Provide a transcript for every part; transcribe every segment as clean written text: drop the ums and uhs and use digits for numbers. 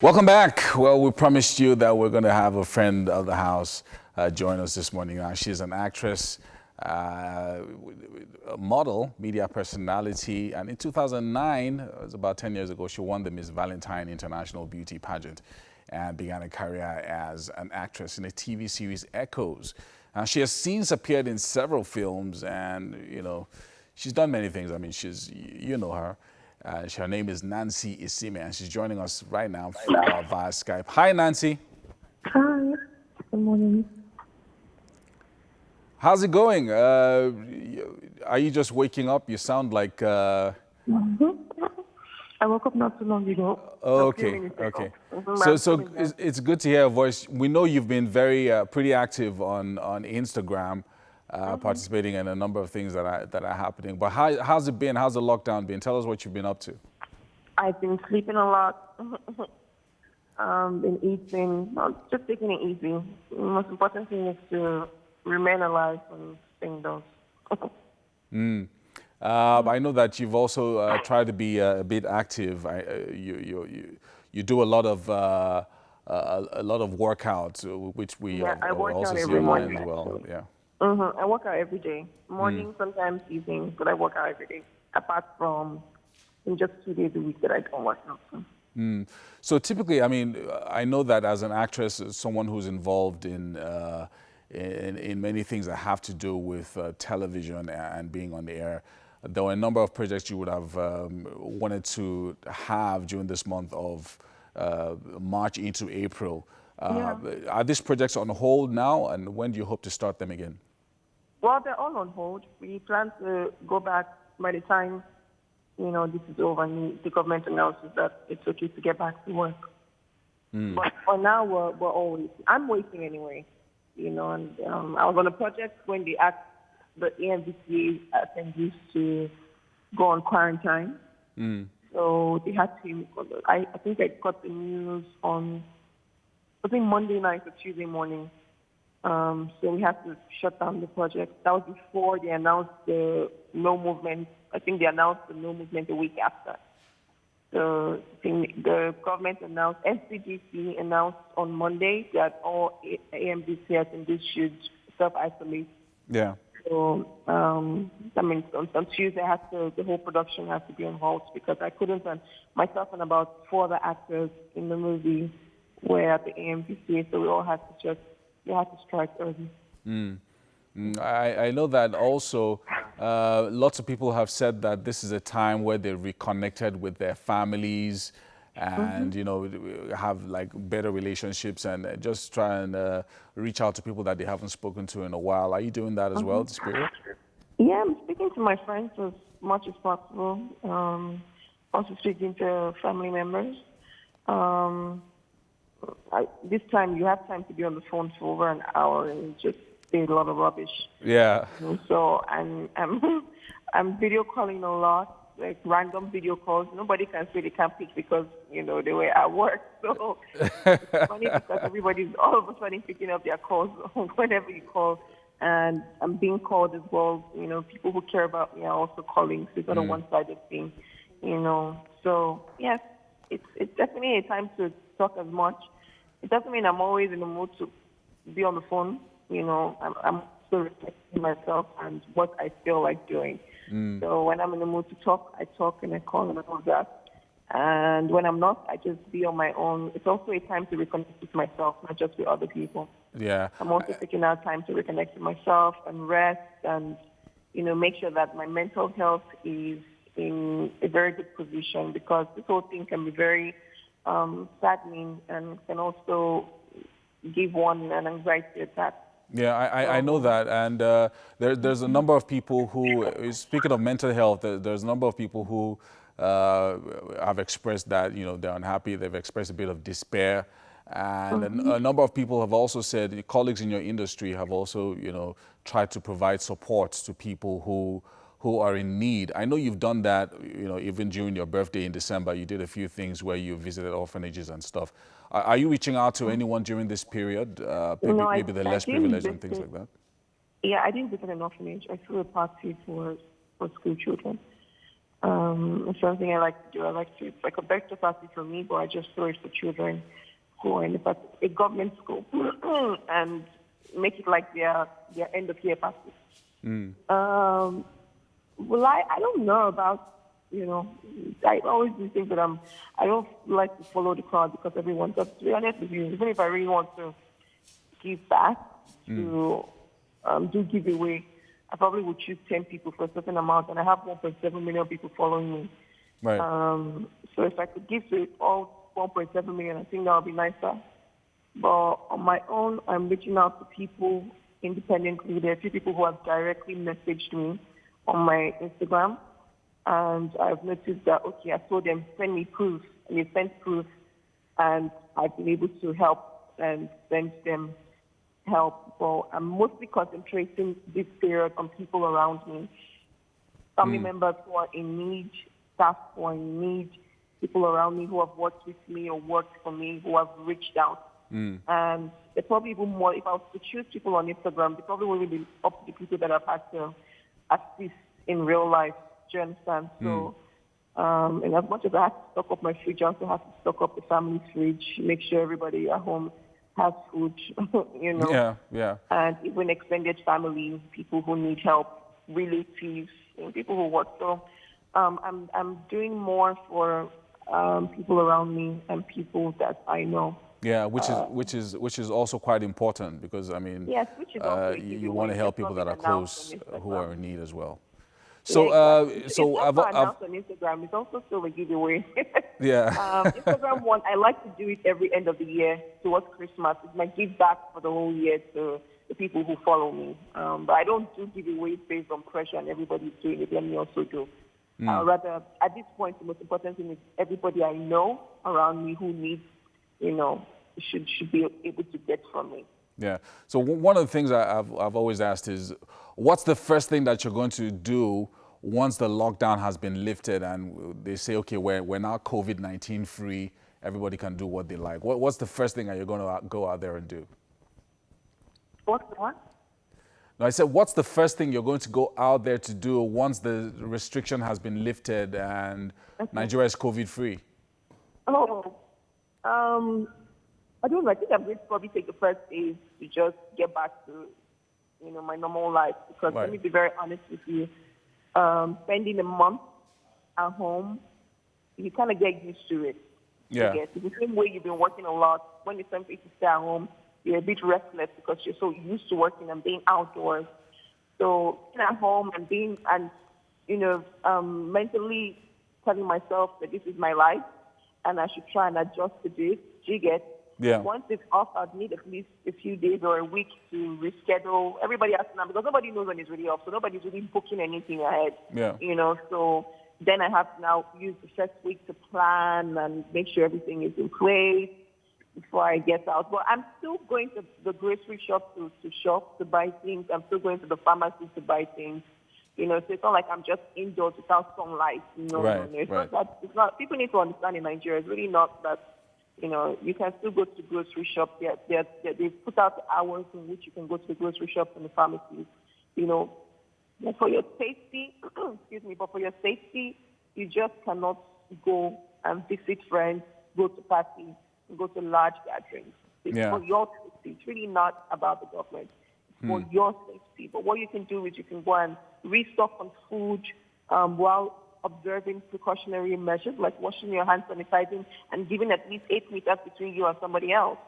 Welcome back. Well, we promised you that we're going to have a friend of the house join us this morning. She's an actress, a model, media personality, and in 2009, it was about 10 years ago, she won the Miss Valentine International Beauty Pageant and began a career as an actress in the TV series Echoes. She has since appeared in several films and, she's done many things. I mean, you know her. Her name is Nancy Isime, and she's joining us right now via Skype. Hi, Nancy. Hi. Good morning. How's it going? Are you just waking up? You sound like... I woke up not too long ago. Okay, okay. So it's good to hear a voice. We know you've been pretty active on Instagram, participating in a number of things that are happening. But how's it been? How's the lockdown been? Tell us what you've been up to. I've been sleeping a lot. Been eating, just taking it easy. The most important thing is to remain alive and stay indoors. I know that you've also tried to be a bit active. You do a lot of workouts, which we I work also out see every online morning. as well. Yeah. I work out every day. Morning, sometimes evening, but I work out every day. Apart from just 2 days a week that I don't work out. So typically, I mean, I know that as an actress, someone who's involved in many things that have to do with television and being on the air, there were a number of projects you would have wanted to have during this month of March into April. Are these projects on hold now, and when do you hope to start them again? Well, they're all on hold. We plan to go back by the time, this is over and the government announces that it's okay to get back to work. But for now, we're always, I'm waiting anyway, and I was on a project when they asked the AMVCA attendees to go on quarantine. So they had to, I think I got the news on, I think Monday night or Tuesday morning. So we had to shut down the project. That was before they announced the no movement. I think they announced the no movement a week after. So the government announced, SCDC announced on Monday that all AMDC attendees should self-isolate. Yeah. So, that means on Tuesday, the whole production has to be on hold because I couldn't, and myself and about 4 other actors in the movie were at the AMVCA, so we all had to strike early. I know that also lots of people have said that this is a time where they reconnected with their families and, have like better relationships and just try and reach out to people that they haven't spoken to in a while. Are you doing that as well, this period? Yeah, I'm speaking to my friends as much as possible. Also speaking to family members. This time you have time to be on the phone for over an hour and just say a lot of rubbish. Yeah. So I'm video calling a lot, like random video calls. Nobody can say they can't pick because they were at work. So it's funny because everybody's all of a sudden picking up their calls whenever you call. And I'm being called as well. People who care about me are also calling. So it's not a one-sided thing. So yes, it's definitely a time to talk as much. It doesn't mean I'm always in the mood to be on the phone. I'm still reflecting myself and what I feel like doing. So when I'm in the mood to talk, I talk and I call and all that. And when I'm not, I just be on my own. It's also a time to reconnect with myself, not just with other people. Yeah. I'm also taking out time to reconnect with myself and rest and, make sure that my mental health is in a very good position because this whole thing can be very saddening and can also give one an anxiety attack. Yeah, I know that, and there's a number of people who, speaking of mental health, there's a number of people who have expressed that they're unhappy. They've expressed a bit of despair, and a number of people have also said, colleagues in your industry have also tried to provide support to people who are in need. I know you've done that, even during your birthday in December. You did a few things where you visited orphanages and stuff. Are you reaching out to anyone during this period? Maybe the less privileged and things like that? Yeah, I didn't visit an orphanage. I threw a party for school children. It's something I like to do. I like to, it's like a birthday party for me, but I just throw it for children who are in a government school and make it like their end of year party. Well, I don't know about, I always do think that I don't like to follow the crowd because everyone, but to be honest with you, even if I really want to give back to do giveaway, I probably would choose 10 people for a certain amount, and I have 1.7 million people following me. Right. So if I could give to all 1.7 million, I think that would be nicer. But on my own, I'm reaching out to people independently. There are a few people who have directly messaged me on my Instagram, and I've noticed that, okay, I told them, send me proof, and they sent proof, and I've been able to help and send them help. But I'm mostly concentrating this period on people around me, family members who are in need, staff who are in need, people around me who have worked with me or worked for me who have reached out. And they're probably even more, if I was to choose people on Instagram, they probably wouldn't be up to the people that I've had to assist in real life. Do you understand? So, and as much as I have to stock up my fridge, I also have to stock up the family fridge, make sure everybody at home has food, Yeah. And even extended family, people who need help, relatives, people who work. So I'm doing more for people around me and people that I know. Yeah, which is also quite important because I mean, yes, which is also a you giveaway. want to help That's people not that are been announced close on who Instagram. are in need as well. Yeah, So, exactly. It's so not I've announced on Instagram. It's also still a giveaway. yeah. Instagram one, I like to do it every end of the year towards Christmas. It's my give back for the whole year to the people who follow me. But I don't do giveaways based on pressure and everybody's doing it. Let me also do. Rather, at this point, the most important thing is everybody I know around me who needs, should be able to get from me. Yeah. So one of the things I've always asked is, what's the first thing that you're going to do once the lockdown has been lifted and they say, okay, we're now COVID-19 free, everybody can do what they like. What's the first thing that you're going to go out there and do? What's the one? No, I said, what's the first thing you're going to go out there to do once the restriction has been lifted and Nigeria is COVID free? Oh, I don't know. I think I'm going to probably take the first days to just get back to, my normal life. Because Right. let me be very honest with you. Spending a month at home, you kind of get used to it. Yeah. It's the same way you've been working a lot. When it's time for you to stay at home, you're a bit restless because you're so used to working and being outdoors. So being at home and mentally telling myself that this is my life and I should try and adjust to this. Do you get? Yeah. Once it's off, I'd need at least a few days or a week to reschedule. Everybody has to now because nobody knows when it's really off, so nobody's really booking anything ahead. Yeah. So then I have to now use the first week to plan and make sure everything is in place before I get out. But I'm still going to the grocery shop to shop, to buy things. I'm still going to the pharmacy to buy things. So it's not like I'm just indoors without sunlight. No. It's Right. not that. It's not. People need to understand in Nigeria, it's really not that. You can still go to the grocery shop. They've put out the hours in which you can go to the grocery shop and the pharmacies. But for your safety, but for your safety, you just cannot go and visit friends, go to parties, and go to large gatherings. It's for your safety. It's really not about the government. It's for your safety. But what you can do is you can go and restock on food while observing precautionary measures like washing your hands, sanitizing, and giving at least 8 meters between you and somebody else.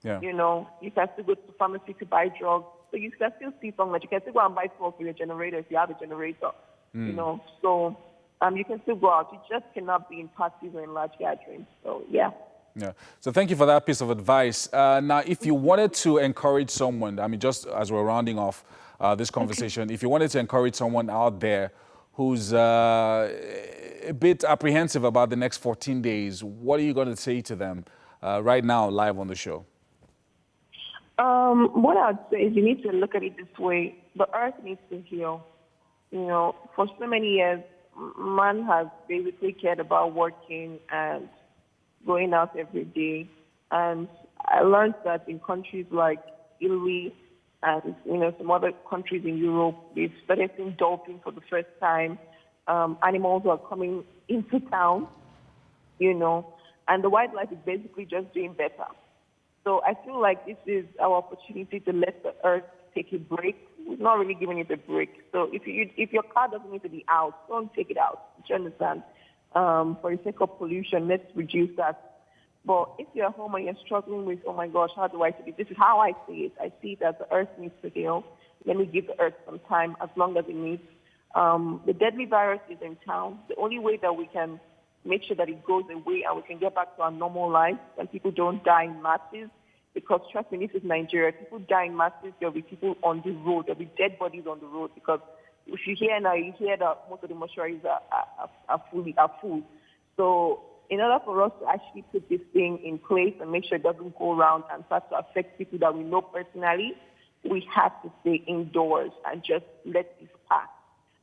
Yeah. You can still go to the pharmacy to buy drugs. So you can still see sunlight. You can still go and buy fuel for your generator if you have a generator. So you can still go out. You just cannot be in parties or in large gatherings. So, yeah. Yeah. So thank you for that piece of advice. Now, if you wanted to encourage someone, just as we're rounding off this conversation, if you wanted to encourage someone out there who's a bit apprehensive about the next 14 days, what are you going to say to them right now, live on the show? What I'd say is you need to look at it this way. The earth needs to heal. For so many years, man has basically cared about working and going out every day. And I learned that in countries like Italy and, some other countries in Europe, they've started seeing dolphins for the first time. animals who are coming into town, you know, and the wildlife is basically just doing better. So I feel like this is our opportunity to let the earth take a break. We're not really giving it a break. So if your car doesn't need to be out, don't take it out. Do you understand? For the sake of pollution, let's reduce that. But if you're at home and you're struggling with, oh my gosh, how do I do this? This is how I see it. I see it as the earth needs to heal. Let me give the earth some time as long as it needs. The deadly virus is in town. The only way that we can make sure that it goes away and we can get back to our normal life and people don't die in masses, because trust me, this is Nigeria. People die in masses. There'll be people on the road. There'll be dead bodies on the road, because if you hear now, you hear that most of the mortuaries are full. So in order for us to actually put this thing in place and make sure it doesn't go around and start to affect people that we know personally, we have to stay indoors and just let this pass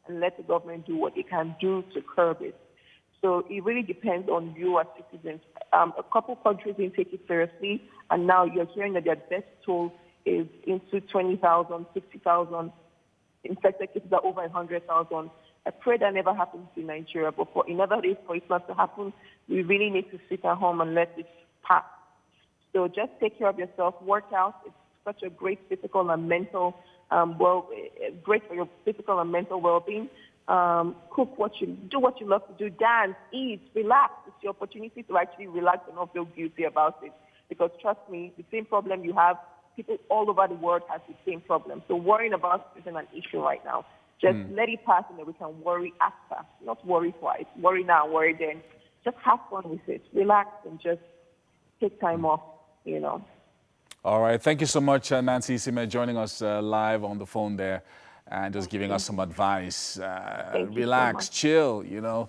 and let the government do what they can do to curb it. So it really depends on you as citizens. A couple countries didn't take it seriously, and now you're hearing that their death toll is into 20,000, 60,000. Infected cases are over 100,000. I pray that never happens in Nigeria, but in order for it not to happen, we really need to sit at home and let it pass. So just take care of yourself, work out. It's such a great physical and mental, great for your physical and mental well-being. Cook do what you love to do, dance, eat, relax. It's your opportunity to actually relax and not feel guilty about it. Because trust me, the same problem you have, people all over the world have the same problem. So worrying about it isn't an issue right now. Just let it pass and then we can worry after. Not worry twice. Worry now, worry then. Just have fun with it. Relax and just take time off, you know. All right. Thank you so much, Nancy Isime, joining us live on the phone there and just giving us some advice. Relax, chill, do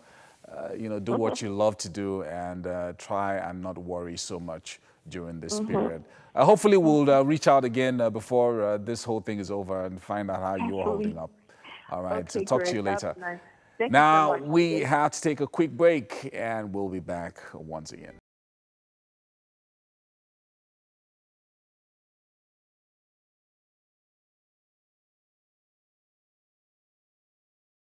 what you love to do and try and not worry so much during this period. Hopefully we'll reach out again before this whole thing is over and find out how you are holding up. All right. Okay, So talk to great. you later. Nice. Thank you so Now much. we have to take a quick break and we'll be back once again.